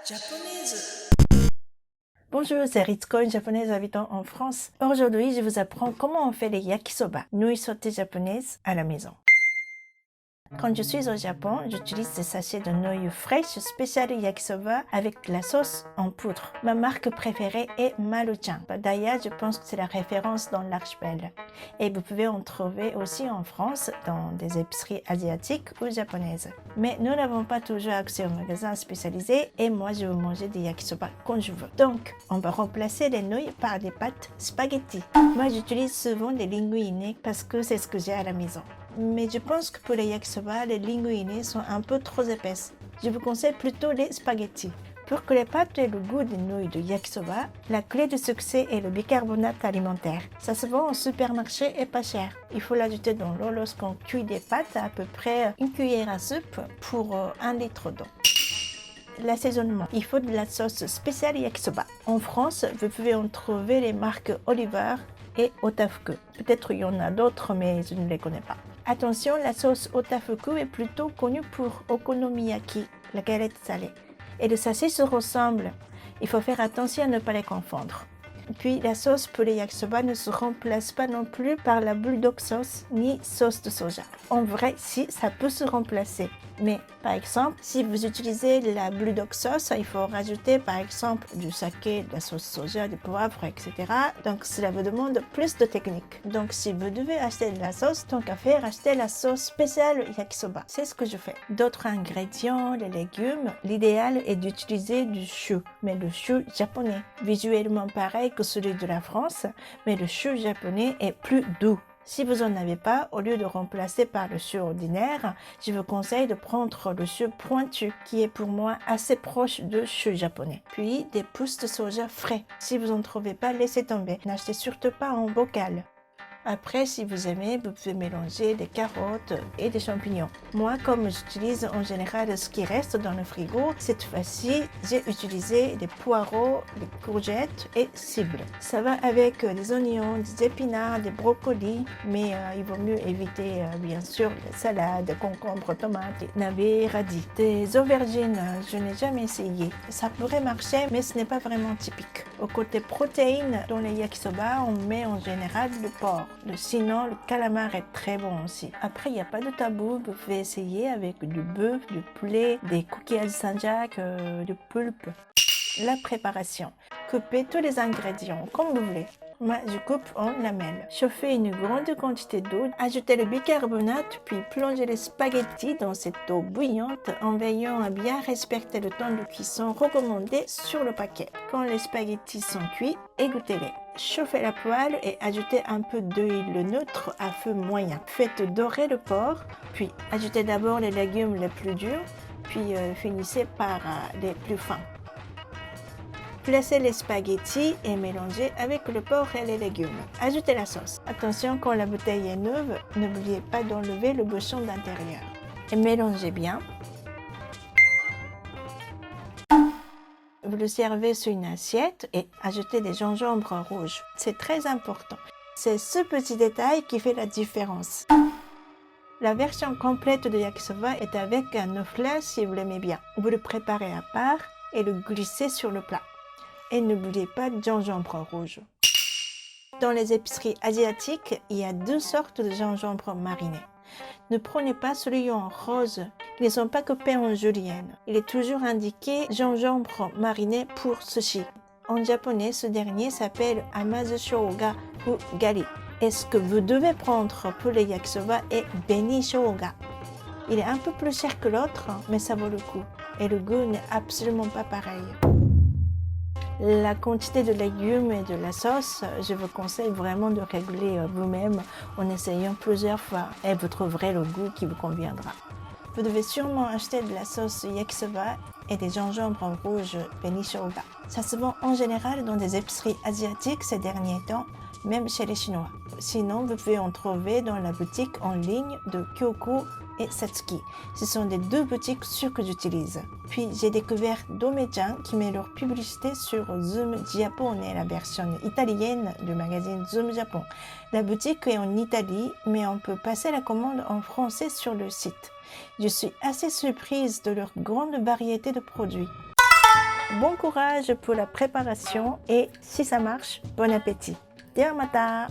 japonaise. Bonjour, c'est Ritsuko, une japonaise habitant en France. Aujourd'hui, je vous apprends comment on fait les yakisoba, nouilles sautées japonaises, à la maison. Quand je suis au Japon, j'utilise des sachets de nouilles fraîches spéciales yakisoba avec la sauce en poudre. Ma marque préférée est Maruchan. D'ailleurs, je pense que c'est la référence dans l'archipel. Et vous pouvez en trouver aussi en France, dans des épiceries asiatiques ou japonaises. Mais nous n'avons pas toujours accès aux magasins spécialisés et moi, je veux manger des yakisoba quand je veux. Donc, on va remplacer les nouilles par des pâtes spaghetti. Moi, j'utilise souvent des linguine parce que c'est ce que j'ai à la maison. Mais je pense que pour les yakisoba, les linguine sont un peu trop épaisses. Je vous conseille plutôt les spaghettis. Pour que les pâtes aient le goût des nouilles de yakisoba, la clé de succès est le bicarbonate alimentaire. Ça se vend au supermarché et pas cher. Il faut l'ajouter dans l'eau lorsqu'on cuit des pâtes à peu près une cuillère à soupe pour 1 litre d'eau. L'assaisonnement. Il faut de la sauce spéciale yakisoba. En France, vous pouvez en trouver les marques Oliver et Otafuku. Peut-être il y en a d'autres, mais je ne les connais pas. Attention, la sauce Otafuku est plutôt connue pour okonomiyaki, la galette salée. Et les sachets se ressemblent. Il faut faire attention à ne pas les confondre. Puis la sauce pour les yakisoba ne se remplace pas non plus par la bulldog sauce ni sauce de soja. En vrai, si, ça peut se remplacer. Mais par exemple, si vous utilisez la bulldog sauce, il faut rajouter par exemple du saké, de la sauce soja, du poivre, etc. Donc cela vous demande plus de technique. Donc si vous devez acheter de la sauce, tant qu'à faire, achetez la sauce spéciale yakisoba. C'est ce que je fais. D'autres ingrédients, les légumes, l'idéal est d'utiliser du chou, mais le chou japonais. Visuellement pareil que celui de la France, mais le chou japonais est plus doux. Si vous n'en avez pas, au lieu de remplacer par le chou ordinaire, je vous conseille de prendre le chou pointu, qui est pour moi assez proche du chou japonais. Puis des pousses de soja frais. Si vous n'en trouvez pas, laissez tomber. N'achetez surtout pas en bocal. Après, si vous aimez, vous pouvez mélanger des carottes et des champignons. Moi, comme j'utilise en général ce qui reste dans le frigo, cette fois-ci, j'ai utilisé des poireaux, des courgettes et cibles. Ça va avec des oignons, des épinards, des brocolis, mais il vaut mieux éviter, bien sûr, les salades, des concombres, tomates, navets, radis. Des aubergines, je n'ai jamais essayé. Ça pourrait marcher, mais ce n'est pas vraiment typique. Au côté protéines, dans les yakisoba, on met en général le porc. Sinon, le calamar est très bon aussi. Après, il n'y a pas de tabou. Vous pouvez essayer avec du bœuf, du poulet, des coquillages Saint-Jacques, du poulpe. La préparation. Coupez tous les ingrédients comme vous voulez. Moi, je coupe en lamelles. Chauffez une grande quantité d'eau, ajoutez le bicarbonate, puis plongez les spaghettis dans cette eau bouillante en veillant à bien respecter le temps de cuisson recommandé sur le paquet. Quand les spaghettis sont cuits, égouttez-les. Chauffez la poêle et ajoutez un peu d'huile neutre à feu moyen. Faites dorer le porc, puis ajoutez d'abord les légumes les plus durs, puis finissez par les plus fins. Placez les spaghettis et mélangez avec le porc et les légumes. Ajoutez la sauce. Attention, quand la bouteille est neuve, n'oubliez pas d'enlever le bouchon d'intérieur. Et mélangez bien. Vous le servez sur une assiette et ajoutez des gingembre rouges. C'est très important. C'est ce petit détail qui fait la différence. La version complète de yakisoba est avec un œuf plat si vous l'aimez bien. Vous le préparez à part et le glissez sur le plat. Et n'oubliez pas de gingembre rouge. Dans les épiceries asiatiques, il y a 2 sortes de gingembre mariné. Ne prenez pas celui en rose, ils ne sont pas coupés en julienne. Il est toujours indiqué gingembre mariné pour sushi. En japonais, ce dernier s'appelle amazu shoga ou gari. Et ce que vous devez prendre pour les yakisoba est beni shoga. Il est un peu plus cher que l'autre, mais ça vaut le coup. Et le goût n'est absolument pas pareil. La quantité de légumes et de la sauce, je vous conseille vraiment de régler vous-même en essayant plusieurs fois et vous trouverez le goût qui vous conviendra. Vous devez sûrement acheter de la sauce yakisoba et des gingembres rouges beni shoga. Ça se vend en général dans des épiceries asiatiques ces derniers temps, même chez les Chinois. Sinon, vous pouvez en trouver dans la boutique en ligne de Kyoku et Satsuki. Ce sont les 2 boutiques sûres que j'utilise. Puis j'ai découvert Domechan qui met leur publicité sur Zoom Giappone, la version italienne du magazine Zoom Japon. La boutique est en Italie, mais on peut passer la commande en français sur le site. Je suis assez surprise de leur grande variété de produits. Bon courage pour la préparation et si ça marche, bon appétit. ではまた。